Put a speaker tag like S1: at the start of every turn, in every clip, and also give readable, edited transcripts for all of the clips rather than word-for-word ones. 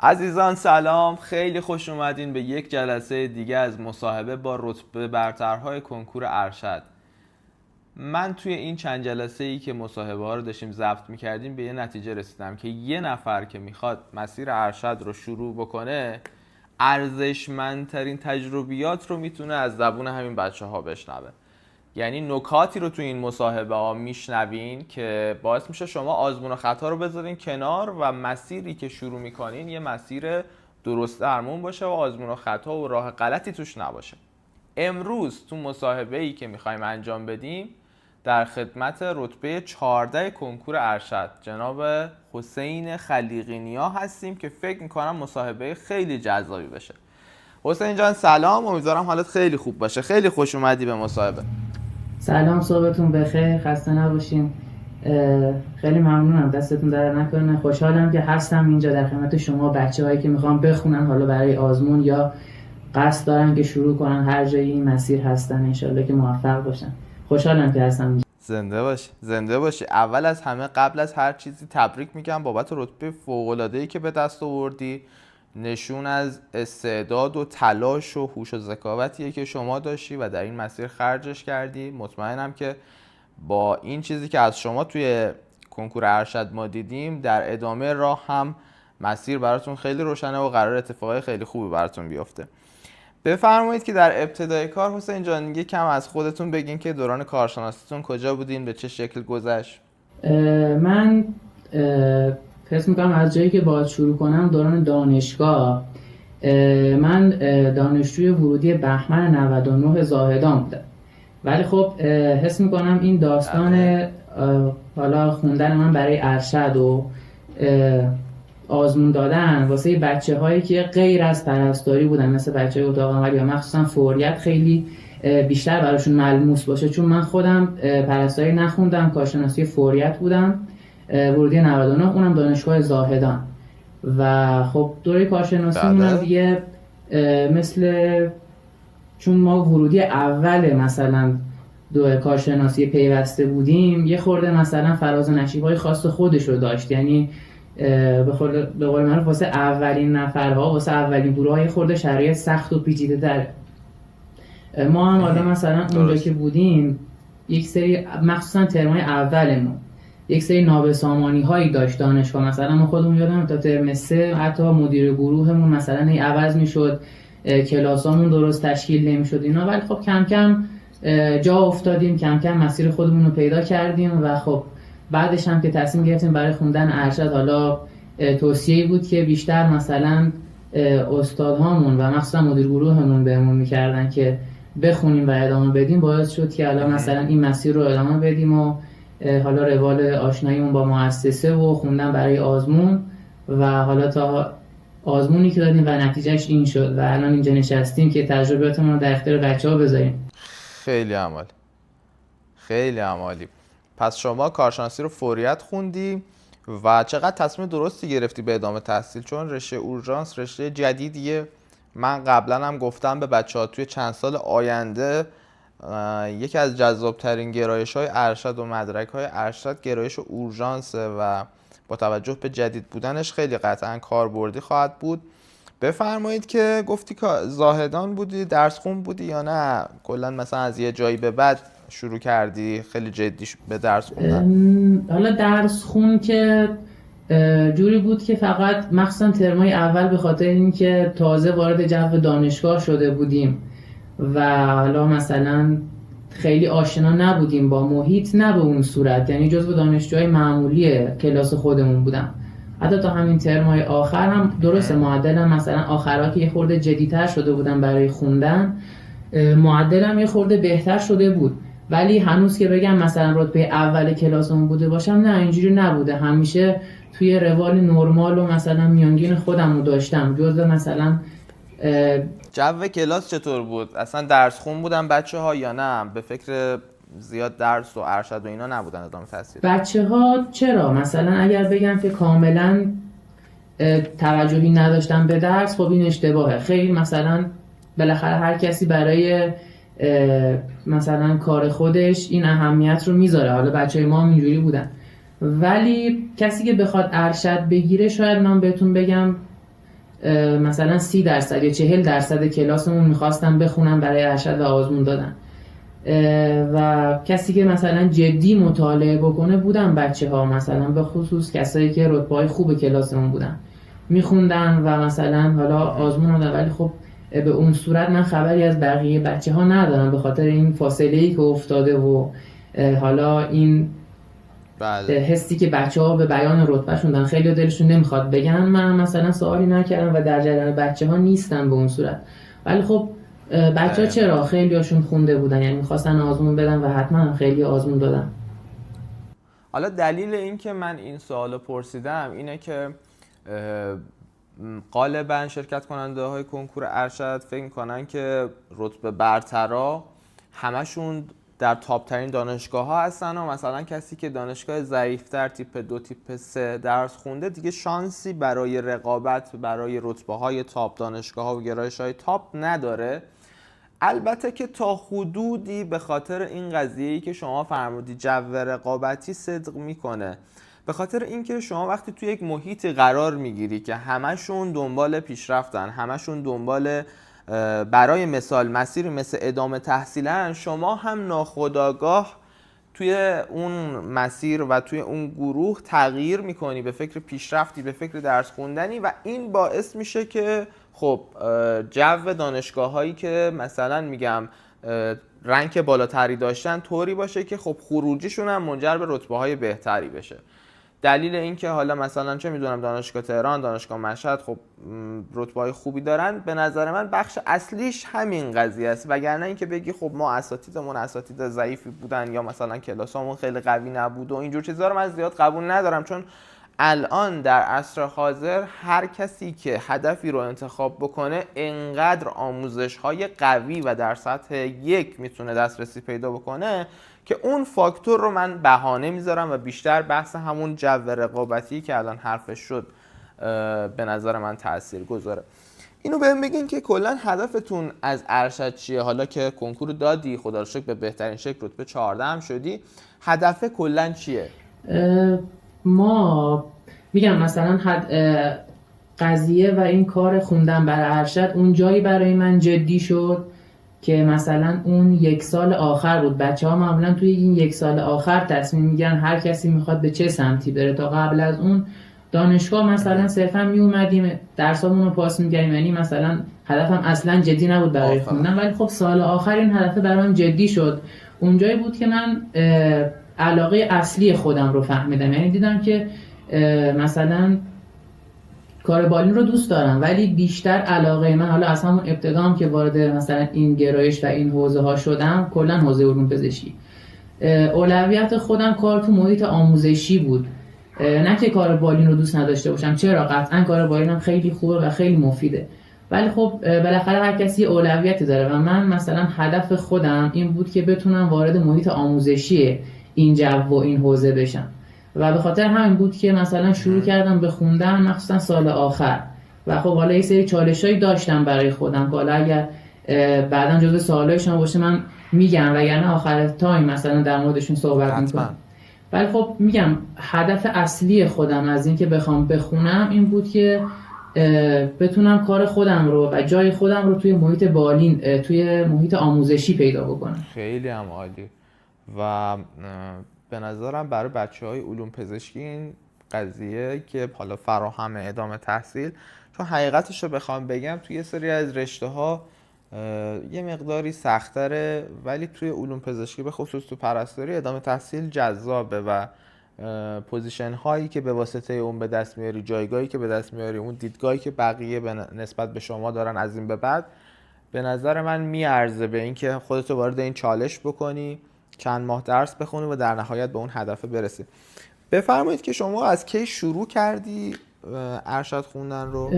S1: عزیزان سلام، خیلی خوش اومدین به یک جلسه دیگه از مصاحبه با رتبه برترهای کنکور ارشد. من توی این چند جلسه ای که مصاحبه ها رو داشتیم ضبط میکردیم به یه نتیجه رسیدم که یه نفر که میخواد مسیر ارشد رو شروع بکنه ارزشمندترین تجربیات رو میتونه از زبون همین بچه ها بشنوه. یعنی نکاتی رو تو این مصاحبه ها میشنوین که باعث میشه شما آزمون و خطا رو بذارین کنار و مسیری که شروع میکنین یه مسیر درست درمون باشه و آزمون و خطا و راه غلطی توش نباشه. امروز تو مصاحبه ای که میخوایم انجام بدیم در خدمت رتبه 14 کنکور ارشد جناب حسین خلیقی نیا هستیم که فکر میکنم مصاحبه خیلی جذابی بشه. حسین جان سلام، امیدوارم حالت خیلی خوب باشه. خیلی خوش اومدی به مصاحبه.
S2: سلام، صبحتون بخیر، خسته نباشین. خیلی ممنونم، دستتون در نکنه. خوشحالم که هستم اینجا در خدمت شما بچه‌هایی که میخوان بخونن حالا برای آزمون یا قصد دارن که شروع کنن. هر جایی این مسیر هستن انشالله که موفق باشن. خوشحالم که هستم اینجا.
S1: زنده باشی. اول از همه قبل از هر چیزی تبریک میگم بابت رتبه فوق‌العاده‌ای که به دست آوردی. نشون از استعداد و تلاش و هوش و ذکاوتیه که شما داشتی و در این مسیر خرجش کردی. مطمئنم که با این چیزی که از شما توی کنکور ارشد ما دیدیم در ادامه راه هم مسیر براتون خیلی روشنه و قرار اتفاقای خیلی خوبی براتون بیفته. بفرمایید که در ابتدای کار حسین جان یه کم از خودتون بگین که دوران کارشناسیتون کجا بودین، به چه شکل گذشت؟
S2: من حس میکنم از جایی که باید شروع کنم دوران دانشگاه. من دانشجوی ورودی بهمن 99 زاهدان بودم، ولی خب حس میکنم این داستان حالا خوندن من برای ارشد و آزمون دادن واسه بچه هایی که غیر از پرستاری بودن، مثل بچه های اتاق عمل یا مخصوصا فوریت، خیلی بیشتر براشون ملموس باشه. چون من خودم پرستاری نخوندم، کارشناسی فوریت بودم، ورودی 99، اونم دانشگاه زاهدان. و خب دوره کارشناسی مونم دیگه مثل چون ما ورودی اول مثلا دوره کارشناسی پیوسته بودیم، یه خورده مثلا فراز و نشیب‌های خاص خودش رو داشت. یعنی به قول معروف واسه اولین نفرها، واسه اولین گروه‌ها یه خورده شرایط سخت و پیچیده داره. ما هم حالا مثلا اونجا که بودیم یک سری مخصوصا ترمای اولمون یک سری نابسامانی هایی داشت دانشگاه. مثلا ما خودمون یادم تا ترم 3 حتی مدیر گروهمون مثلا عوض میشد، کلاسامون درست تشکیل نمیشد اینا. ولی خب کم کم جا افتادیم، کم کم مسیر خودمون رو پیدا کردیم و خب بعدش هم که تصمیم گرفتیم برای خوندن ارشد، حالا توصیه‌ای بود که بیشتر مثلا استادهامون و مخصوصا مدیر گروهمون بهمون میکردن که بخونیم و ادامه بدیم، باعث شد که حالا مثلا این مسیر رو ادامه بدیم و حالا روال آشناییمون با مؤسسه و خوندن برای آزمون و حالا تا آزمونی که دادیم و نتیجهش این شد و الان اینجا نشستیم که تجربیاتمون رو در اختیار بچه‌ها بذاریم.
S1: خیلی عالی. پس شما کارشناسی رو فوریت خوندی و چقدر تصمیم درستی گرفتی به ادامه تحصیل؟ چون رشته اورژانس رشته جدیدیه. من قبلا هم گفتم به بچه‌ها توی چند سال آینده یکی از جذابترین گرایش‌های ارشد و مدرک‌های ارشد گرایش اورژانسه و با توجه به جدید بودنش خیلی قطعاً کاربردی خواهد بود. بفرمایید که گفتی که زاهدان بودی، درس خون بودی یا نه کلاً مثلا از یه جایی به بعد شروع کردی خیلی جدی به درس خوندن؟
S2: حالا درس خون که جوری بود که فقط مخصوصا ترمای اول به خاطر اینکه تازه وارد جو دانشگاه شده بودیم و حالا مثلا خیلی آشنا نبودیم با محیط، نه به اون صورت، یعنی جزو دانشجوهای معمولی کلاس خودمون بودم. حتی تا همین ترمای آخر هم درسته معدلم مثلا آخرها که یه خورده جدی‌تر شده بودم برای خوندن، معدلم یه خورده بهتر شده بود، ولی هنوز که بگم مثلا رتبه اول کلاسمون بوده باشم، نه اینجوری نبوده. همیشه توی روال نرمال و مثلا میانگین خودم رو داشتم. جزو مثلا
S1: جو کلاس چطور بود؟ اصلا درس خون بودن بچه ها یا نه به فکر زیاد درس و ارشد و اینا نبودن ادامه تحصیل؟
S2: بچه ها چرا؟ مثلا اگر بگم که کاملا توجهی نداشتن به درس، خب این اشتباهه. خیلی مثلا بالاخره هر کسی برای مثلا کار خودش این اهمیت رو میذاره. حالا بچه ما هم اینجوری بودن، ولی کسی که بخواد ارشد بگیره شاید من بهتون بگم مثلا 30% یا 40% کلاسمون میخواستن بخونن برای ارشد و آزمون دادن. و کسی که مثلا جدی مطالعه بکنه بودن بچه ها، مثلا به خصوص کسایی که رتبه های خوب کلاسمون بودن میخوندن و مثلا حالا آزمون دادن. ولی خب به اون صورت من خبری از بقیه بچه ها ندارم به خاطر این فاصله‌ای که افتاده و حالا این حسی که بچه ها به بیان رتبه شوندن. خیلی دلشون نمیخواد بگن، من مثلا سوالی نکردم و در جریان بچه ها نیستن به اون صورت. ولی خب بچه ها چرا خیلی هاشون خونده بودن، یعنی میخواستن آزمون بدن و حتما خیلی آزمون دادن.
S1: حالا دلیل این که من این سوالو پرسیدم اینه که غالبا شرکت کننده های کنکور ارشد فکر میکنن که رتبه برترا همشون در تاپ ترین دانشگاه ها هستن و مثلا کسی که دانشگاه ضعیفتر تیپ 2 تیپ 3 درس خونده دیگه شانسی برای رقابت برای رتبه های تاپ، دانشگاه ها و گرایش های تاپ نداره. البته که تا حدودی به خاطر این قضیه‌ای که شما فرمودی جو رقابتی صدق میکنه، به خاطر اینکه شما وقتی توی یک محیطی قرار میگیری که همشون دنبال پیشرفتن، همشون دنبال برای مثال مسیری مثل ادامه تحصیلن، شما هم ناخودآگاه توی اون مسیر و توی اون گروه تغییر میکنی به فکر پیشرفتی، به فکر درس خوندنی و این باعث میشه که خب جو دانشگاه هایی که مثلا میگم رنک بالاتری داشتن طوری باشه که خب خروجیشون هم منجر به رتبه های بهتری بشه. دلیل این که حالا مثلا چه میدونم دانشگاه تهران، دانشگاه مشهد خب رتبه‌های خوبی دارن، به نظر من بخش اصلیش همین قضیه است. وگرنه اینکه بگی خب ما اساتیدمون اساتید ضعیفی بودن یا مثلا کلاسامون خیلی قوی نبود و اینجور چیزا رو من زیاد قبول ندارم، چون الان در عصر حاضر هر کسی که هدفی رو انتخاب بکنه انقدر آموزش‌های قوی و در سطح یک میتونه دسترسی پیدا بکنه که اون فاکتور رو من بهانه میذارم و بیشتر بحث همون جو رقابتی که الان حرفش شد به نظر من تأثیر گذاره. اینو بهم بگین که کلا هدفتون از ارشد چیه؟ حالا که کنکور دادی خدا رو شکر به بهترین شکل رتبه 14 هم شدی، هدف کلا چیه؟
S2: ما میگم مثلا قضیه و این کار خوندن برای ارشد اون جایی برای من جدی شد که مثلا اون یک سال آخر بود. بچه ها معمولا توی این یک سال آخر تصمیم میگیرن هر کسی میخواد به چه سمتی بره. تا قبل از اون دانشگاه مثلا صرفا میومدیم درسامون رو پاس میگیریم، یعنی مثلا هدفم اصلا جدی نبود برای خوندن. ولی خب سال آخر این هدف برام جدی شد. اونجایی بود که من علاقه اصلی خودم رو فهمیدم، یعنی دیدم که مثلا کار بالین رو دوست دارم ولی بیشتر علاقه من حالا از همون ابتدام که وارد مثلا این گرایش و این حوزه ها شدم، کلا حوزه علوم پزشکی، اولویت خودم کار تو محیط آموزشی بود. نه که کار بالین رو دوست نداشته باشم، چرا، قطعا کار بالینم خیلی خوبه و خیلی مفیده، ولی خب بالاخره هر کسی اولویتی داره و من مثلا هدف خودم این بود که بتونم وارد محیط آموزشی این جو و این حوزه بشم و به خاطر همین بود که مثلا شروع کردم به خوندن مخصوصا سال آخر. و خب حالا یه سری چالشایی داشتم برای خودم که حالا اگر بعداً جزو سوالایشون باشه من میگم، وگرنه آخر تایم مثلا در موردشون صحبت میکنم. ولی خب میگم هدف اصلی خودم از این که بخوام بخونم این بود که بتونم کار خودم رو و جای خودم رو توی محیط بالین، توی محیط آموزشی پیدا بکنم.
S1: خیلی هم عالی. و به نظرم برای بچه‌های علوم پزشکی این قضیه که حالا فراهم ادامه تحصیل، چون حقیقتش رو بخوام بگم توی یه سری از رشته‌ها یه مقداری سخت‌تره، ولی توی علوم پزشکی به خصوص تو پرستاری ادامه تحصیل جذابه و پوزیشن هایی که به واسطه اون به دست میاری، جایگاهی که به دست میاری، اون دیدگاهی که بقیه نسبت به شما دارن از این به بعد، به نظر من میارزه به این که خودتو وارد این چالش بکنی، چند ماه درس بخونی و در نهایت به اون هدف برسی. بفرمایید که شما از کی شروع کردی ارشد خوندن رو؟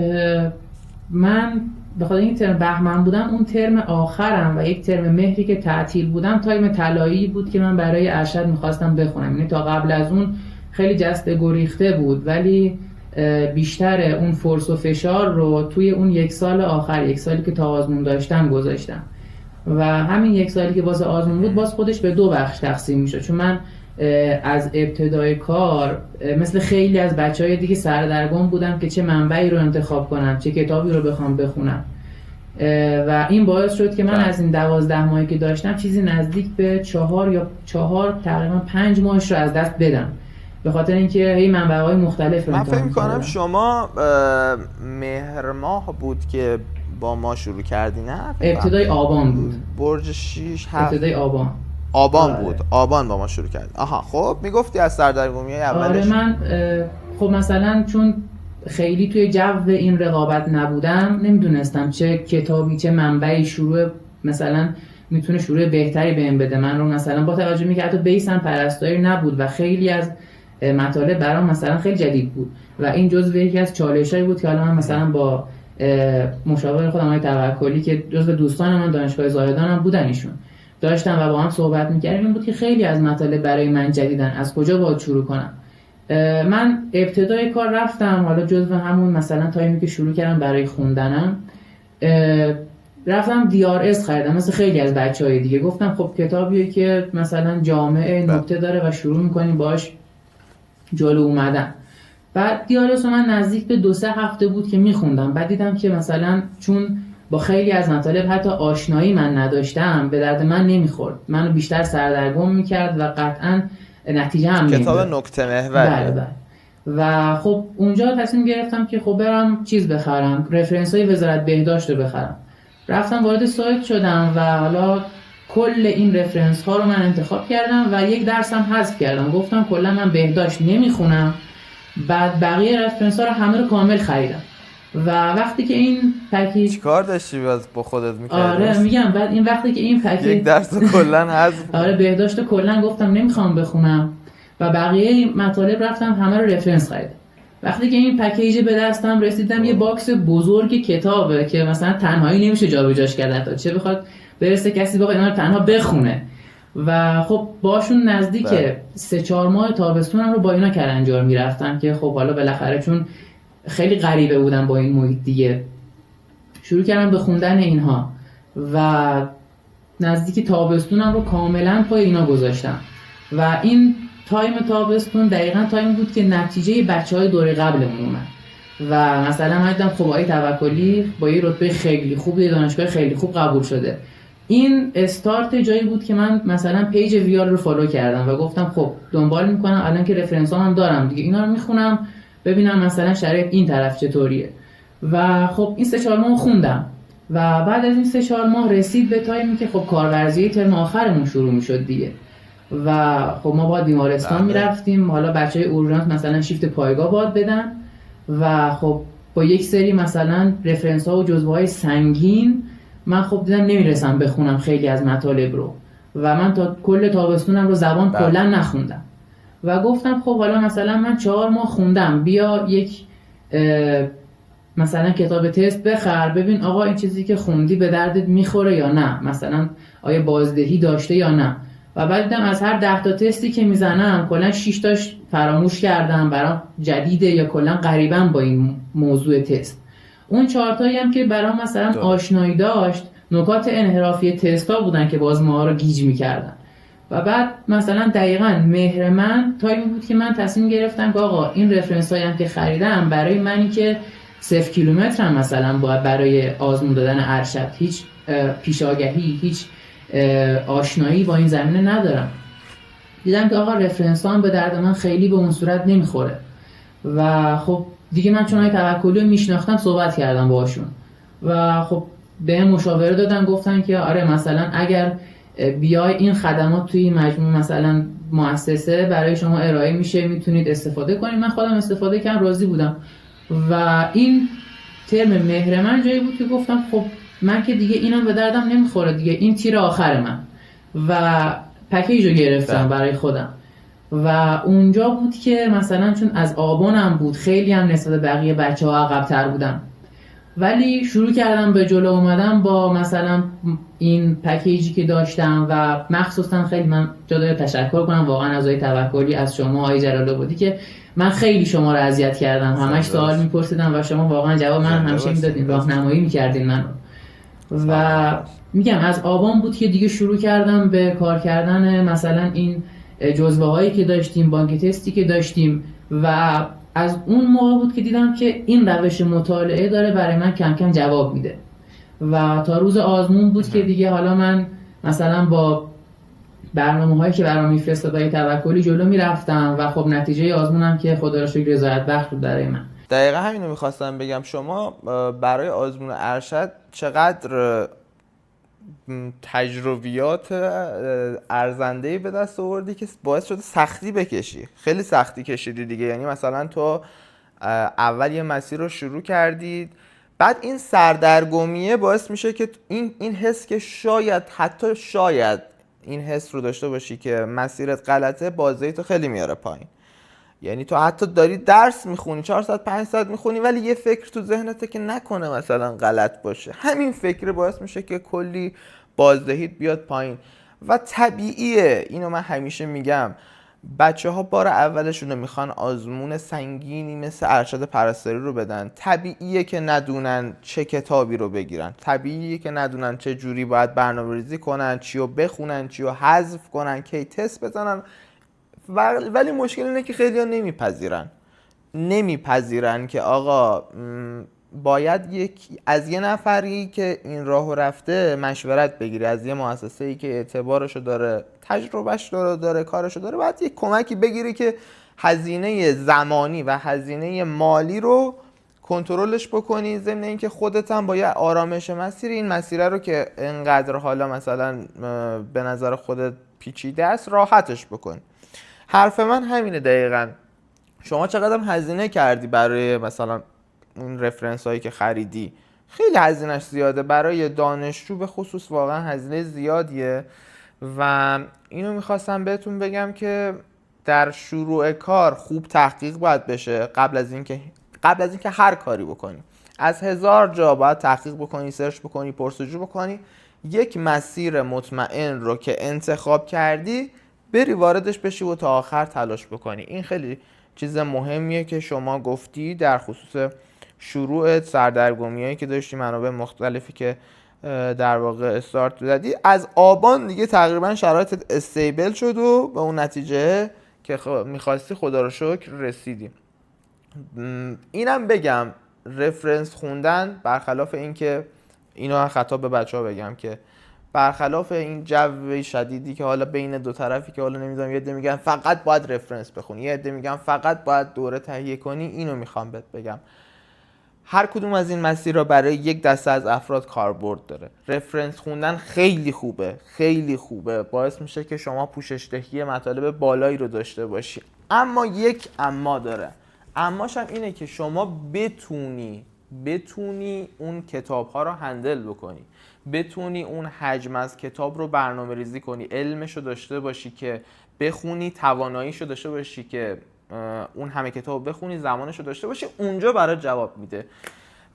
S2: من به خاطر این ترم بهمن بودم، اون ترم آخرم و یک ترم مهری که تعطیل بودم تایم طلایی بود که من برای ارشد میخواستم بخونم. یعنی تا قبل از اون خیلی جسته گریخته بود، ولی بیشتر اون فرص و فشار رو توی اون یک سال آخر، یک سالی که تا آزمون داشتم گذاشتم و همین یک سالی که باز آزمون بود باز خودش به دو بخش تقسیم میشد، چون من از ابتدای کار مثل خیلی از بچهای دیگه سردرگم بودم که چه منبعی رو انتخاب کنم، چه کتابی رو بخوام بخونم و این باعث شد که من از این 12 ماهی که داشتم چیزی نزدیک به 4 تقریبا 5 ماهش رو از دست بدم، به خاطر اینکه هی منبع‌های مختلف رو
S1: من
S2: امتحان
S1: فکر می‌کنم
S2: کردم.
S1: شما مهر ماه بود که با ما شروع کردی، نه؟
S2: ابتدای آبان بود.
S1: برج 6 7
S2: ابتدای آبان
S1: آره. بود. آبان با ما شروع کردی. آها، خب میگفتی از سردرگمی‌های اولش.
S2: آره من خب مثلا چون خیلی توی جو این رقابت نبودم، نمیدونستم چه کتابی چه منبعی شروع مثلا میتونه شروع بهتری بهم بده من رو، مثلا با توجه می‌کرد حتی بیسم پرستاری نبود و خیلی از مطالب برام مثلا خیلی جدید بود و این جزو یکی از چالشایی بود که حالا من مثلا با مشاور خودم آقای توکلی که جزو دوستان من دانشگاه زاهدان هم بودن، ایشون داشتم و با هم صحبت می‌کردیم، این بود که خیلی از مطالب برای من جدیدن، از کجا باید شروع کنم. من ابتدای کار رفتم، حالا جزو همون مثلا تایمی که شروع کردم برای خوندنم رفتم DRS خریدم مثل خیلی از بچهای دیگه، گفتم خب کتابیه که مثلا جامعه نکته داره و شروع میکنیم باش جلو اومدن. بعد DRS رو من نزدیک به 2-3 هفته بود که میخوندم، بعد دیدم که مثلا چون با خیلی از مطالب حتی آشنایی من نداشتم، به درد من نمیخورد، منو بیشتر سردرگم میکرد و قطعاً نتیجه هم
S1: کتاب
S2: نمیداد.
S1: نکته محور.
S2: بله. و خب اونجا تصمیم گرفتم که خب برم چیز بخرم، رفرنس های وزارت بهداشت رو بخرم. رفتم وارد سایت شدم و حالا کل این رفرنس ها رو من انتخاب کردم و یک درسم حذف کردم، گفتم کلا من بهداشت نمیخونم، بعد بقیه رفرنس ها رو همه رو کامل خریدم. و وقتی که این پکیج
S1: چیکار داشتی با خودت می‌کردی؟
S2: آره میگم، بعد این وقتی که این پکیج
S1: یک درس کلا حذف
S2: آره بهداشت کلا گفتم نمیخوام بخونم و بقیه مطالب رفتم همه رو رفرنس خریدم. وقتی که این پکیج به دستم رسیدم یه باکس بزرگ کتابه که مثلا تنهایی نمیشه جابجاش کرد، حتی چه بخواد برسه کسی بخواد اینا رو تنها بخونه. و خب باشون نزدیک 3-4 ماه تابستونم رو با اینا کلنجار میرفتم که خب حالا بالاخره چون خیلی غریبه بودم با این محیط دیگه، شروع کردم به خوندن اینها و نزدیک تابستونم رو کاملا پای اینا گذاشتم و این تایم تابستون دقیقاً تایم بود که نتیجه بچهای دوره قبلمون اومد و مثلا من دیدم خب آقای توکلی با یه رتبه خیلی خوب یه دانشگاه خیلی خوب قبول شده. این استارت جایی بود که من مثلا پیج ویار رو فالو کردم و گفتم خب دنبال میکنم الان که رفرنسام هم دارم دیگه، اینا رو میخونم ببینم مثلا شرایط این طرف چطوریه. و خب این 3-4 ماه خوندم و بعد از این 3-4 ماه رسید به تایمی که خب کارورزی ترم آخرمون شروع میشد دیگه و خب ما باید بیمارستان میرفتیم، حالا بچهای اورژانس مثلا شیفت پایگاه باید بدن و خب با یک سری مثلا رفرنس ها و جزوه های سنگین من خب دیدم نمیرسم بخونم خیلی از مطالب رو و من تا کل تابستونم رو زبان کلا نخوندم و گفتم خب حالا مثلا من 4 ماه خوندم، بیا یک مثلا کتاب تست بخر ببین آقا این چیزی که خوندی به دردت میخوره یا نه، مثلا آیا بازدهی داشته یا نه. و بعد دیدم از هر 10 تا تستی که میزنم کلا 6 تاش فراموش کردم، برام جدیده یا کلا غریبم با این موضوع تست. اون 4 تایی هم که برام مثلا آشنایی داشت نکات انحرافی تستا بودن که باز ما رو گیج میکردن. و بعد مثلا دقیقاً مهر من تایمی بود که من تصمیم گرفتم که آقا این رفرنس هایی هم که خریدم برای منی که 0 کیلومتر هم مثلا باید برای آزمون دادن ارشد هیچ پیشاگهی هیچ آشنایی با این زمینه ندارم، دیدم که آقا رفرنس هم به درد من خیلی به اون صورت نمیخوره و خب دیگه من چون های توکلی رو میشناختم صحبت کردم باشون و خب به مشاوره دادن، گفتن که آره مثلا اگر بیای این خدمات توی مجموع مثلا مؤسسه برای شما ارائه میشه میتونید استفاده کنید. من خودم استفاده کردم راضی بودم و این ترم مهر من جایی بود که گفتم خب من که دیگه اینم به دردم نمیخوره دیگه، این تیر آخر من و پکیج رو گرفتم برای خودم و اونجا بود که مثلا چون از آبانم بود خیلی هم نسبت بقیه بچه ها عقب‌تر بودم ولی شروع کردم به جلو اومدم با مثلا این پکیجی که داشتم و مخصوصا خیلی من جا داره تشکر کنم واقعا از آقای توکلی، از شما آقای جلال‌آبادی که من خیلی شما رو اذیت کردم، همش سوال میپرسیدم و شما واقعا جواب من همیشه میدادین، راهنمایی میکردین منو و میگم از آبان بود که دیگه شروع کردم به کار کردن مثلا این جزوه هایی که داشتیم، بانک تستی که داشتیم و از اون موقع بود که دیدم که این روش مطالعه داره برای من کم کم جواب میده و تا روز آزمون بود که دیگه حالا من مثلا با برنامه هایی که برام میفرسته با توکلی جلو میرفتم و خب نتیجه آزمونم که خدا را شکر رضایت بخش بود برای من.
S1: دقیقا همینو میخواستم بگم. شما برای آزمون ارشد چقدر تجربیات ارزنده‌ای به دست آوردی که باعث شده سختی بکشی؟ خیلی سختی کشیدی دیگه. یعنی مثلا تو اول یه مسیر رو شروع کردی، بعد این سردرگمیه باعث میشه که این حس که شاید، حتی شاید این حس رو داشته باشی که مسیرت غلطه، بازدهی تو خیلی میاره پایین. یعنی تو حتی داری درس میخونی 4 ساعت 5 ساعت میخونی ولی یه فکر تو ذهنته که نکنه مثلا غلط باشه. همین فکر باعث میشه که کلی بازدهیت بیاد پایین و طبیعیه. اینو من همیشه میگم، بچه ها بار اولشون رو میخوان آزمون سنگینی مثل ارشد پرستاری رو بدن. طبیعیه که ندونن چه کتابی رو بگیرن، طبیعیه که ندونن چه جوری باید برنامه‌ریزی کنن، چی رو بخونن، چی رو حذف کنن، کی تست بزنن. ولی مشکل اینه که خیلی ها نمیپذیرن که آقا باید از یه نفری که این راهو رفته مشورت بگیری، از یه مؤسسه‌ای که اعتبارشو داره، تجربهش داره، کارشو داره، باید یه کمکی بگیری که هزینه زمانی و هزینه مالی رو کنترلش بکنی، ضمن اینکه خودت هم با یه آرامش مسیر این مسیر رو که انقدر حالا مثلا به نظر خودت پیچیده است راحتش بکنی. حرف من همینه دقیقاً. شما چقدر هزینه کردی برای مثلا اون رفرنس هایی که خریدی؟ خیلی هزینهش زیاده برای دانشجو، به خصوص واقعا هزینه زیادیه. و اینو میخواستم بهتون بگم که در شروع کار خوب تحقیق باید بشه قبل از اینکه هر کاری بکنی. از 1000 جا باید تحقیق بکنی، سرچ بکنی، پرسجو بکنی. یک مسیر مطمئن رو که انتخاب کردی بری واردش بشی و تا آخر تلاش بکنی. این خیلی چیز مهمیه که شما گفتی در خصوص شروع سردرگمیایی که داشتی، منابع مختلفی که در واقع استارت زدی. از آبان دیگه تقریبا شرایطت استیبل شد و به اون نتیجه که میخواستی خدا رو شکر رسیدی. اینم بگم رفرنس خوندن، برخلاف این که اینو خطاب به بچه ها بگم که برخلاف این جو شدیدی که حالا بین دو طرفی که حالا نمیدونم، یه عده میگن فقط باید رفرنس بخونی، یه عده میگن فقط باید دوره تهیه کنی، اینو میخوام بهت بگم هر کدوم از این مسیرها برای یک دسته از افراد کاربرد داره. رفرنس خوندن خیلی خوبه، باعث میشه که شما پوشش دهی مطالب بالایی رو داشته باشی. اما یک اما داره. اماش هم اینه که شما بتونی اون کتاب ها رو هندل بکنی، بتونی اون حجم از کتاب رو برنامه ریزی کنی، علمش رو داشته باشی که بخونی، تواناییش رو داشته باشی که اون همه کتاب بخونی، زمانش رو داشته باشی. اونجا برات جواب میده.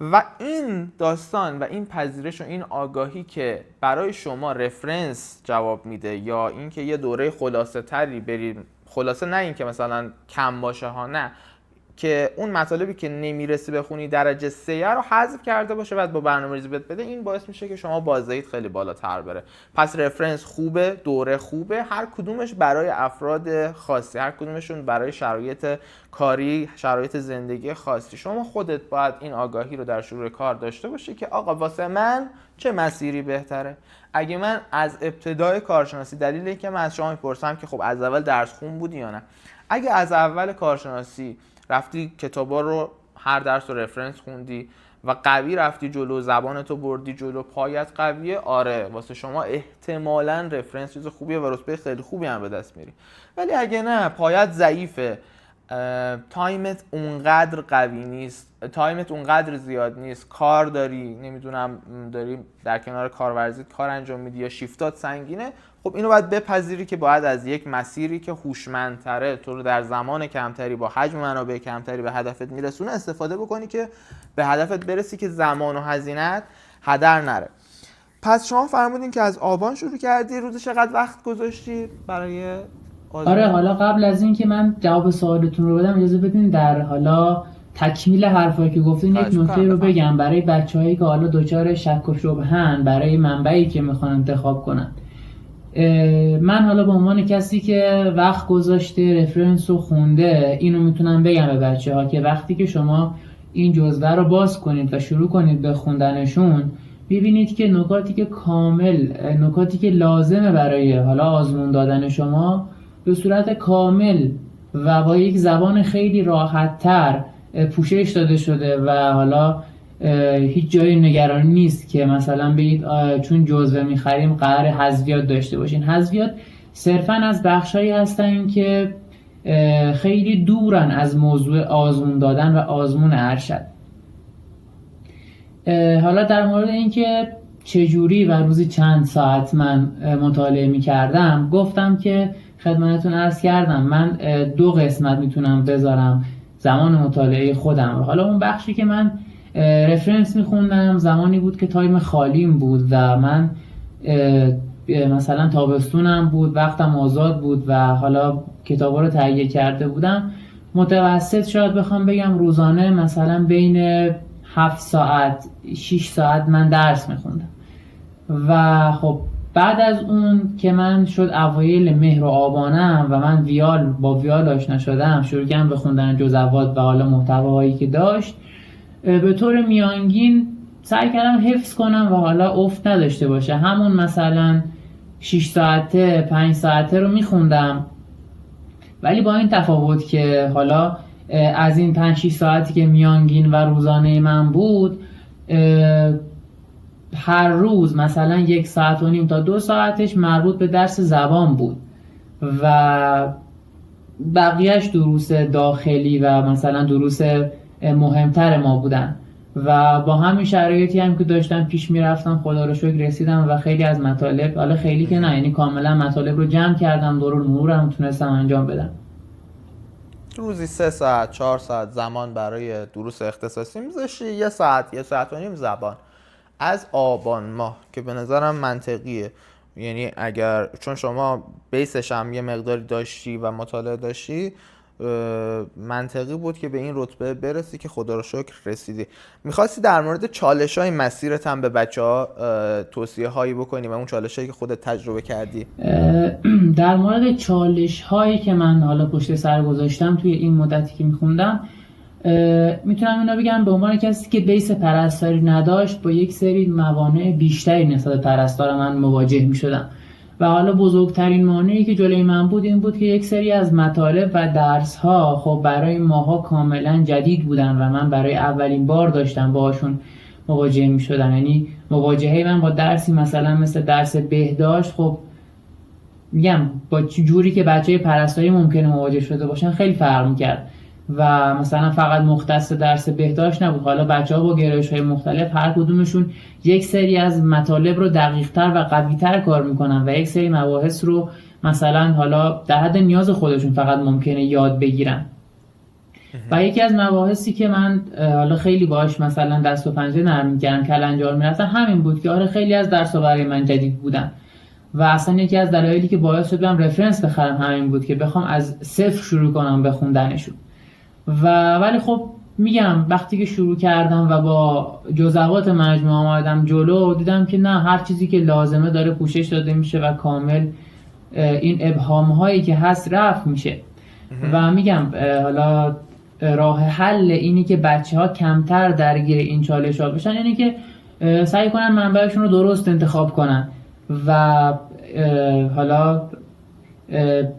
S1: و این داستان و این پذیرش و این آگاهی که برای شما رفرنس جواب میده یا اینکه یه دوره خلاصه تری بریم، خلاصه نه این که مثلا کم باشه ها، نه، که اون مطالبی که نمیرسی بخونی درجه 3 رو حذف کرده باشه بعد با برنامه‌ریزی بده، این باعث میشه که شما بازدهیت خیلی بالاتر بره. پس رفرنس خوبه، دوره خوبه، هر کدومش برای افراد خاصی، هر کدومشون برای شرایط کاری، شرایط زندگی خاصی. شما خودت باید این آگاهی رو در شروع کار داشته باشی که آقا واسه من چه مسیری بهتره. اگه من از ابتدای کارشناسی، دلیل اینکه من از شما میپرسم که خب از اول درس خون بودی یا نه، اگه از اول کارشناسی رفتی کتابا رو هر درس رو رفرنس خوندی و قوی رفتی جلو، زبانتو بردی جلو، پایت قویه، آره واسه شما احتمالاً رفرنس چیز خوبیه و رتبه خیلی خوبی هم به دست میری. ولی اگه نه، پایت ضعیفه، تایمت اونقدر قوی نیست، تایمت اونقدر زیاد نیست، کار داری، نمیدونم داری در کنار کارورزیت کار انجام میدی یا شیفتات سنگینه، خب اینو باید بپذیری که باید از یک مسیری که هوشمندتره، تو رو در زمان کمتری با حجم منابع کمتری به هدفت میرسونه استفاده بکنی که به هدفت برسی، که زمان و هزینه‌ات هدر نره. پس شما فرمودین که از آبان شروع کردی، روز چقدر وقت گذاشتی برای
S2: آره، حالا قبل از این که من جواب سوالتون رو بدم اجازه بدین در حالا تکمیل حرفایی که گفتین یک نکته رو بگم برای بچه‌هایی که حالا دچار شک و شبهه‌ن برای منبعی که میخوان انتخاب کنن. من حالا به عنوان کسی که وقت گذاشته رفرنس رو خونده اینو میتونم بگم به بچه ها که وقتی که شما این جزوه رو باز کنید و شروع کنید به خوندنشون، ببینید که نکاتی که لازمه برای حالا آزمون دادن شما به صورت کامل و با یک زبان خیلی راحت تر پوشش داده شده و حالا هیچ جای نگرانی نیست که مثلا بگید چون جزوه میخریم قرار حذفیات داشته باشین. حذفیات صرفا از بخشایی هستن که خیلی دورن از موضوع آزمون دادن و آزمون ارشد. حالا در مورد اینکه چجوری و روزی چند ساعت من مطالعه میکردم، گفتم که خدمتتون عرض کردم من 2 قسمت میتونم بذارم زمان مطالعه خودم رو. حالا اون بخشی که من رفرنس میخوندم زمانی بود که تایم خالیم بود و من مثلا تابستونم بود، وقتم آزاد بود و حالا کتابا رو تهیه کرده بودم. متوسط شاید بخوام بگم روزانه مثلا بین 7 ساعت 6 ساعت من درس میخوندم. و خب بعد از اون که من شد اوایل مهر و آبانم و من با ویال آشنا شدم، شروع کردم به خوندن جزوات و حالا محتواهایی که داشت، به طور میانگین سعی کردم حفظ کنم و حالا افت نداشته باشه. همون مثلا 6 ساعته 5 ساعته رو میخوندم، ولی با این تفاوت که حالا از این 5-6 ساعتی که میانگین و روزانه من بود، هر روز مثلا 1.5 ساعت تا 2 ساعتش مربوط به درس زبان بود و بقیهش دروس داخلی و مثلا دروس مهمتر ما بودن. و با همین شرایطی هم که داشتم پیش میرفتم، خدا رو شکر رسیدم و خیلی از مطالب، حالا خیلی که نه، یعنی کاملا مطالب رو جمع کردم، دورالمرورم تونستم انجام بدم.
S1: روزی 3 ساعت 4 ساعت زمان برای دروس اختصاصی میذاشی، 1 ساعت 1.5 ساعت زبان از آبان ماه، که به نظرم منطقیه. یعنی اگر چون شما بیسش هم یه مقداری داشتی و مطالعه داشتی، منطقی بود که به این رتبه برسی که خدا رو شکر رسیدی. میخواستی در مورد چالش های مسیرت هم به بچه ها توصیه هایی بکنی و اون چالش هایی که خودت تجربه کردی؟
S2: در مورد چالش هایی که من حالا پشت سر گذاشتم توی این مدتی که میخوندم، میتونم اینو بگم به عنوان کسی که بیس پرستاری نداشت، با یک سری موانع بیشتری نسبت پرستار من مواجه میشدم و حالا بزرگترین مانعی که جلوی من بود این بود که یک سری از مطالب و درس ها خب برای ماها کاملا جدید بودن و من برای اولین بار داشتم باهاشون مواجه میشدم. یعنی مواجهه من با درسی مثلا مثل درس بهداشت، خب میگم با جوری که بچه پرستاری ممکنه مواجه شده باشن خیلی فرق میکرد و مثلا فقط مختص درس بهداشت نبود، حالا بچه‌ها با گرایش‌های مختلف هر کدومشون یک سری از مطالب رو دقیق‌تر و قوی‌تر کار میکنن و یک سری مباحث رو مثلا حالا در حد نیاز خودشون فقط ممکنه یاد بگیرن. و یکی از مباحثی که من حالا خیلی باهاش مثلا دست و پنجه نرم می‌کردم، کلنجار می‌رفتم، همین بود که آره خیلی از درس‌ها برای من جدید بودن و اصلا یکی از دلایلی که باعث شد من رفرنس بخرم همین بود که بخوام از صفر شروع کنم به خوندنشون. ولی خب میگم وقتی که شروع کردم و با جزوات مجموعه آمدم جلو، دیدم که نه، هر چیزی که لازمه داره پوشش داده میشه و کامل این ابهام هایی که هست رفع میشه. و میگم حالا راه حل اینی که بچه ها کمتر درگیر این چالش ها بشن، اینی که سعی کنن منبعشون رو درست انتخاب کنن و حالا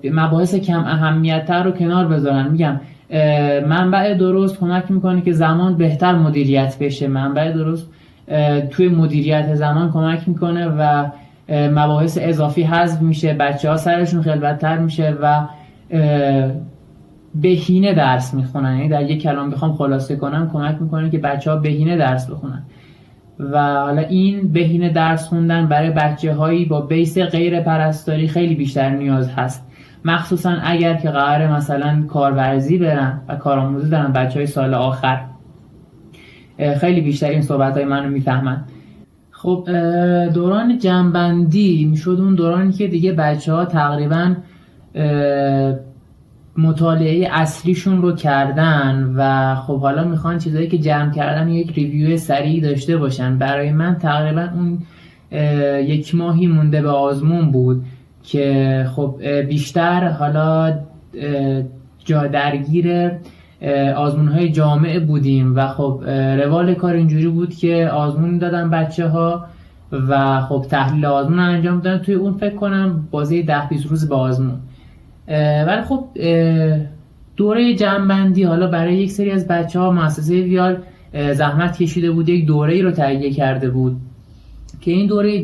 S2: مباحث کم اهمیت تر رو کنار بذارن. میگم منبع درست کمک میکنه که زمان بهتر مدیریت بشه، منبع درست توی مدیریت زمان کمک میکنه و مباحث اضافی حذف میشه، بچه ها سرشون خلوت‌تر میشه و بهینه درس میخونن. یعنی در یک کلام بخوام خلاصه کنم، کمک میکنه که بچه ها بهینه درس بخونن و حالا این بهینه درس خوندن برای بچه هایی با بیس غیر پرستاری خیلی بیشتر نیاز هست، مخصوصا اگر که قراره مثلا کارورزی برن و کارآموزی دارن بچه های سال آخر، خیلی بیشتر این صحبت های من رو میفهمن. خب دوران جنبندی میشد اون دورانی که دیگه بچه ها تقریبا مطالعه اصلیشون رو کردن و خب حالا میخوان چیزایی که جمع کردن یک ریویو سریع داشته باشن. برای من تقریبا اون 1 ماهی مونده به آزمون بود که خب بیشتر حالا جا درگیر آزمون‌های جامعه بودیم و خب روال کار اینجوری بود که آزمون دادن بچه‌ها و خب تحلیل آزمون انجام دادن. توی اون فکر کنم بازی 10-20 روز به آزمون. ولی خب دوره جمع‌بندی حالا برای یک سری از بچه‌ها مؤسسه ویال زحمت کشیده بود، یک دوره‌ای رو تهیه کرده بود که این دوره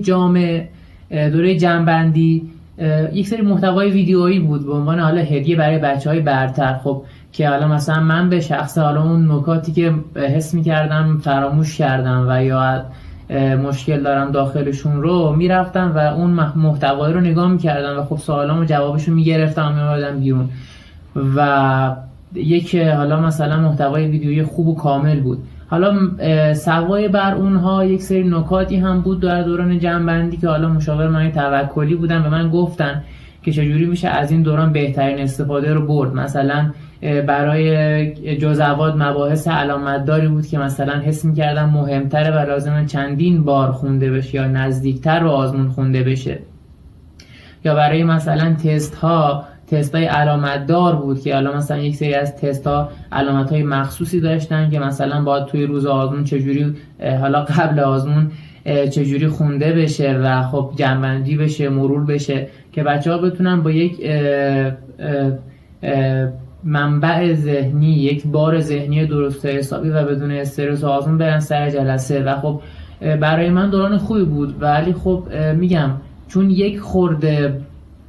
S2: دوره جمع‌بندی یک سری محتوای ویدیویی بود به عنوان حالا هدیه برای بچه‌های برتر. خب که حالا مثلا من به شخص حالا اون نکاتی که حس می‌کردم فراموش کردم و یا مشکل دارم داخلشون رو میرفتم و اون محتوایی رو نگاه می‌کردم و خب سوالامو جوابشو می‌گرفتم و می‌آوردم بیرون و یک حالا مثلا محتوای ویدیویی خوب و کامل بود. حالا سوای بر اونها یک سری نکاتی هم بود در دوران جمع‌بندی که حالا مشاور من توکلی بودن و من گفتن که چجوری میشه از این دوران بهترین استفاده رو برد. مثلا برای جزوات مباحث علامتداری بود که مثلا حس می‌کردم مهمتره و لازمه چندین بار خونده بشه یا نزدیکتر به آزمون خونده بشه. یا برای مثلا تست‌های علامتدار بود که حالا مثلا یک سری از تست‌ها علامت‌های مخصوصی داشتن که مثلا باید توی روز آزمون چجوری حالا قبل آزمون چجوری خونده بشه و خب جمع‌بندی بشه، مرور بشه که بچه‌ها بتونن با یک منبع ذهنی، یک بار ذهنی درست حسابی و بدون استرس و آزمون برن سر جلسه. و خب برای من دوران خوبی بود، ولی خب میگم چون یک خورده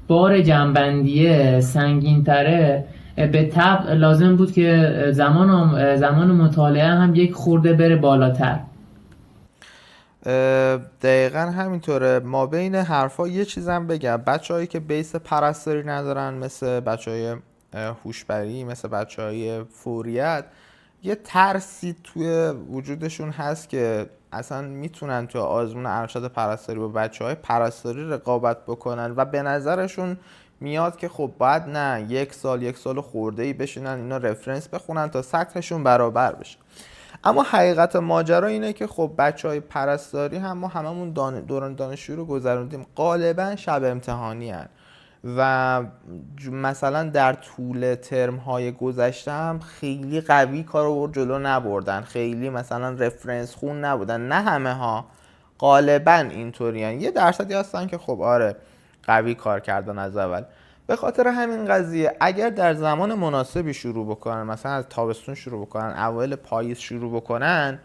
S2: بار جمع‌بندی سنگین تره به طبع لازم بود که زمان مطالعه هم یک خورده بره بالاتر.
S1: دقیقا همینطوره. ما بین حرفا یه چیزم بگم، بچه‌هایی که بیس پرستاری ندارن مثل بچه‌های هوشبری، مثل بچه‌های فوریت، یه ترسی توی وجودشون هست که اصلا میتونن توی آزمون ارشد پرستاری با بچه‌های پرستاری رقابت بکنن و به نظرشون میاد که خب باید نه یک سال خورده‌ای بشینن اینا رفرنس بخونن تا سطحشون برابر بشه. اما حقیقت ماجرا اینه که خب بچه‌های پرستاری هم ما هممون دوران دانشجویی رو گذروندیم، غالبا شب امتحانی هن و مثلا در طول ترم‌های گذشته هم خیلی قوی کارو جلو نبردن، خیلی مثلا رفرنس خون نبودن. نه همه ها، غالبا اینطورین. یه درصدی هستن که خب آره قوی کار کردن از اول. به خاطر همین قضیه اگر در زمان مناسبی شروع بکنن، مثلا از تابستون شروع بکنن، اوایل پاییز شروع بکنن،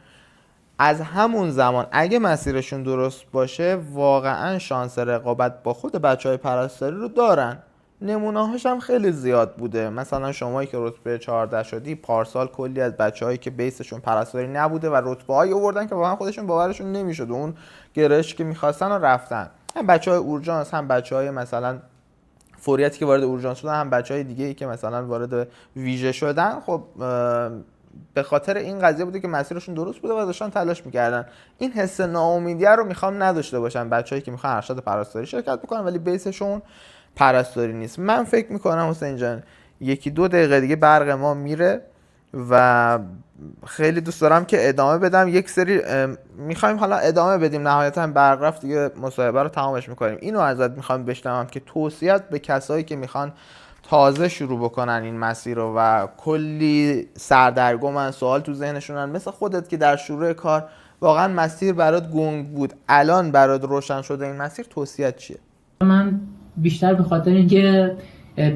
S1: از همون زمان اگه مسیرشون درست باشه واقعا شانس رقابت با خود بچهای پرستاری رو دارن. نمونه‌هاش هم خیلی زیاد بوده. مثلا شمایی که رتبه 14 شدی، پارسال کلی از بچه‌هایی که بیسشون پرستاری نبوده و رتبه‌ای آوردن که واقعا خودشون باورشون نمیشد، اون گرایشی که می‌خواستن رو رفتن. هم بچه‌های اورژانس، هم بچه‌های مثلا فوریتی که وارد اورژانس شدن، هم بچه‌های دیگه‌ای که مثلا وارد ویژه شدن. خب به خاطر این قضیه بوده که مسیرشون درست بوده و داشتن تلاش می‌کردن. این حس ناامیدی رو می‌خوام نداشته باشن بچه‌ای که می‌خوان ارشد پرستاری شرکت بکنن ولی بیسشون پرستاری نیست. من فکر می‌کنم حسین جان 1-2 دقیقه دیگه برق ما میره و خیلی دوست دارم که ادامه بدم. یک سری می‌خوایم حالا ادامه بدیم، نهایتاً برق رفت دیگه مصاحبه رو تمامش می‌کنیم. اینو ازت می‌خوام بشنوم که توصیه‌ات به کسایی که می‌خوان تازه شروع بکنن این مسیر رو و کلی سردرگمن، سوال تو ذهنشونن، مثل خودت که در شروع کار واقعا مسیر برات گنگ بود، الان برات روشن شده این مسیر، توصیه‌ات چیه؟
S2: من بیشتر به خاطر اینکه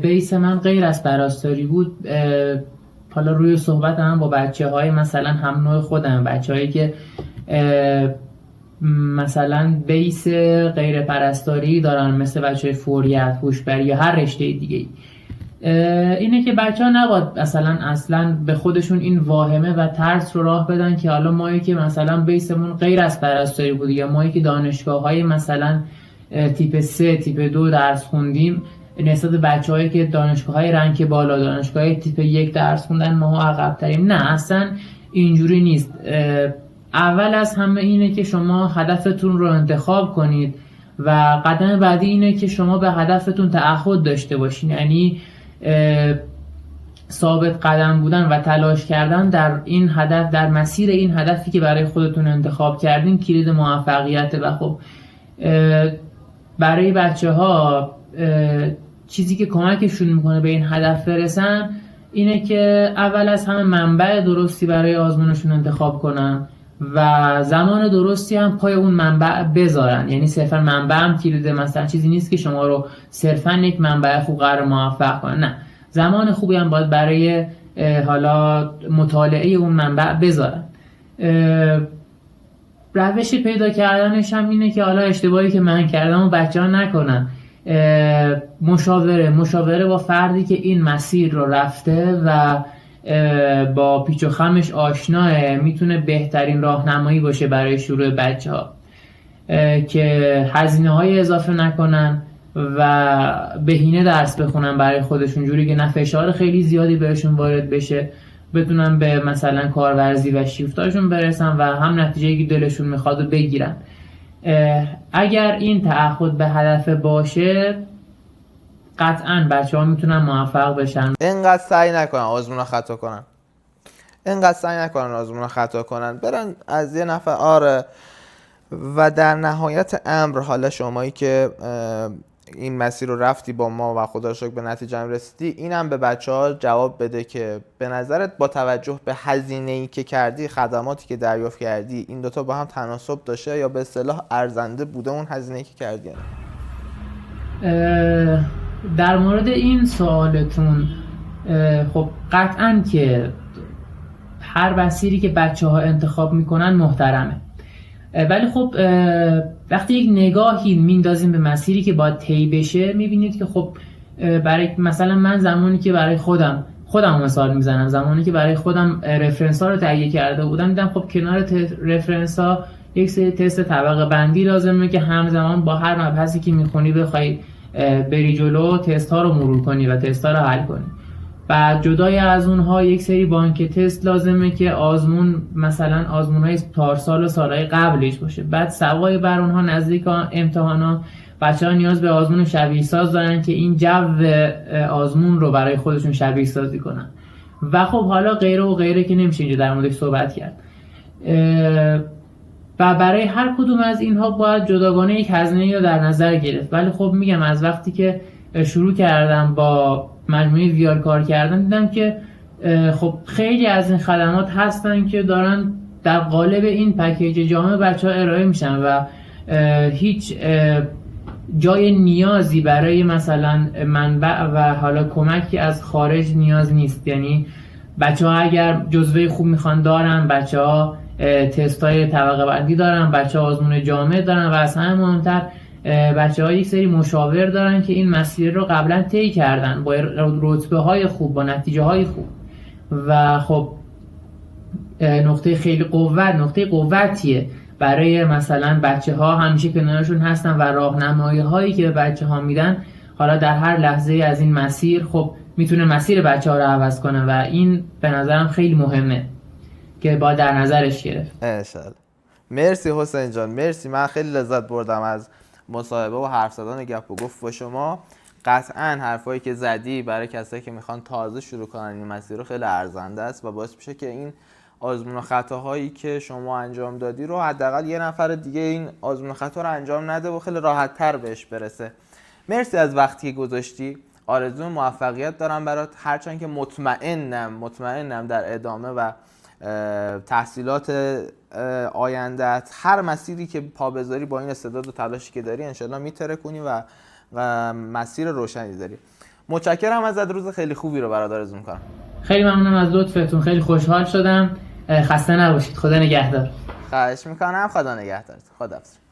S2: بیس من غیر از پرستاری بود، حالا روی صحبت هم با بچه‌های مثلا هم نوع خودم، بچه‌هایی که مثلا بیس غیر پرستاری دارن مثل بچه‌های فوریت، هوشبری یا هر رشته دیگه‌ای، اینه که بچه‌ها نباید اصلا به خودشون این واهمه و ترس رو راه بدن که حالا مایی که مثلا بیسمون غیر از پرستاری بود یا مایی که دانشگاه‌های مثلا تیپ 3 تیپ 2 درس خوندیم نسبت به بچه‌هایی که دانشگاه‌های رنک بالا، دانشگاه‌های تیپ 1 درس خوندن ما عقب‌تریم. نه اصلا اینجوری نیست. اول از همه اینه که شما هدفتون رو انتخاب کنید و قدم بعدی اینه که شما به هدفتون تعهد داشته باشین، یعنی ثابت قدم بودن و تلاش کردن در این هدف، در مسیر این هدفی که برای خودتون انتخاب کردین کلید موفقیت. و خب برای بچه‌ها چیزی که کمکشون میکنه به این هدف برسن اینه که اول از همه منبع درستی برای آزمونشون انتخاب کنن و زمان درستی هم پای اون منبع بذارن. یعنی صرفا منبع هم کلیده، مثلا چیزی نیست که شما رو صرفا یک منبع خوب قرار موفق کنن، نه، زمان خوبی هم باید برای حالا مطالعه اون منبع بذارن. روش پیدا کردنش هم اینه که حالا اشتباهی که من کردم و بچه‌ها نکنن، مشاوره با فردی که این مسیر رو رفته و با پیچ و خمش آشناه میتونه بهترین راهنمایی باشه برای شروع بچه‌ها، که هزینه های اضافه نکنن و بهینه درس بخونن برای خودشون، جوری که نه فشار خیلی زیادی بهشون وارد بشه، بتونن به مثلا کارورزی و شیفتاشون برسن و هم نتیجه‌ای که دلشون میخواد رو بگیرن. اگر این تعهد به هدف باشه قطعاً بچه‌ها میتونن موفق بشن.
S1: اینقدر سعی نکنن آزمون رو خطا کنن، برن از یه نفر. آره، و در نهایت امر، حالا شمایی که این مسیر رو رفتی با ما و خدا رو شکر به نتیجه رسیدی، اینم به بچه‌ها جواب بده که به نظرت با توجه به هزینه‌ای که کردی، خدماتی که دریافت کردی، این دوتا با هم تناسب داشته یا به اصطلاح ارزنده بوده اون هزینه‌ای که کردی؟
S2: در مورد این سوالتون، خب قطعاً که هر مسیری که بچه‌ها انتخاب میکنن محترمه، ولی خب وقتی یک نگاهی میندازیم به مسیری که باید طی بشه، میبینید که خب برای مثلا من زمانی که برای خودم مثال میزنم، زمانی که برای خودم رفرنس ها رو تهیه کرده بودم، دیدم خب کنار رفرنس ها یک سری تست طبقه بندی لازمه که همزمان با هر مبحثی که میخونی بخوای بری جلو تست ها رو مرور کنی و تست ها رو حل کنی. بعد جدای از اونها یک سری بانک تست لازمه که آزمون، مثلا آزمون‌های پارسال و سالهای قبلش باشه. بعد سوای بر اونها نزدیک امتحانا بچه‌ها نیاز به آزمون شبیه ساز دارن که این جو آزمون رو برای خودشون شبیه سازی کنن و خب حالا غیره و غیره که نمیشه اینجا در موردش صحبت کرد. و برای هر کدوم از اینها باید جداگانه یک هزینه رو در نظر گرفت. ولی خب میگم از وقتی که شروع کردم با مجموعه ویار کار کردن، دیدم که خب خیلی از این خدمات هستن که دارن در قالب این پکیج جامع بچه‌ها ارائه میشن و هیچ جای نیازی برای مثلا منبع و حالا کمکی از خارج نیاز نیست. یعنی بچه‌ها اگر جزوه خوب میخوان دارن، بچه‌ها تستای طبقه بندی دارن، بچه‌ها آزمون جامع دارن و از همه مهمتر بچه‌ها یک سری مشاور دارن که این مسیر رو قبلا طی کردن با رتبه های خوب، با نتیجه های خوب و خب نقطه قوتیه برای مثلا بچه‌ها، همیشه کنارشون هستن و راهنمایی هایی که به بچه‌ها میدن حالا در هر لحظه از این مسیر خب میتونه مسیر بچه‌ها رو عوض کنه و این به نظرم خیلی مهمه که با در نظرش گرفت.
S1: انشالله. مرسی حسین جان، مرسی. من خیلی لذت بردم از مصاحبه و حرف زدن گپ و گفت با شما. قطعا حرفایی که زدی برای کسایی که میخوان تازه شروع کنن این مسیر رو خیلی ارزنده است و باعث میشه که این آزمون و خطاهایی که شما انجام دادی رو حداقل یه نفر دیگه این آزمون و خطا رو انجام نده و خیلی راحت تر بهش برسه. مرسی از وقتی که گذاشتی. آرزو موفقیت دارم برات، هرچند که مطمئنم در ادامه و تحصیلات آینده‌ات هر مسیری که پا بذاری با این استعداد و تلاشی که داری انشالله میترکونی و مسیر روشنی داری. متشکرم ازت، روز خیلی خوبی رو برات آرزو می‌کنم.
S2: خیلی ممنونم از لطفتون، خیلی خوشحال شدم. خسته نباشید. خدا نگهدار.
S1: خواهش میکنم. خدا نگهدارت. خداحافظ.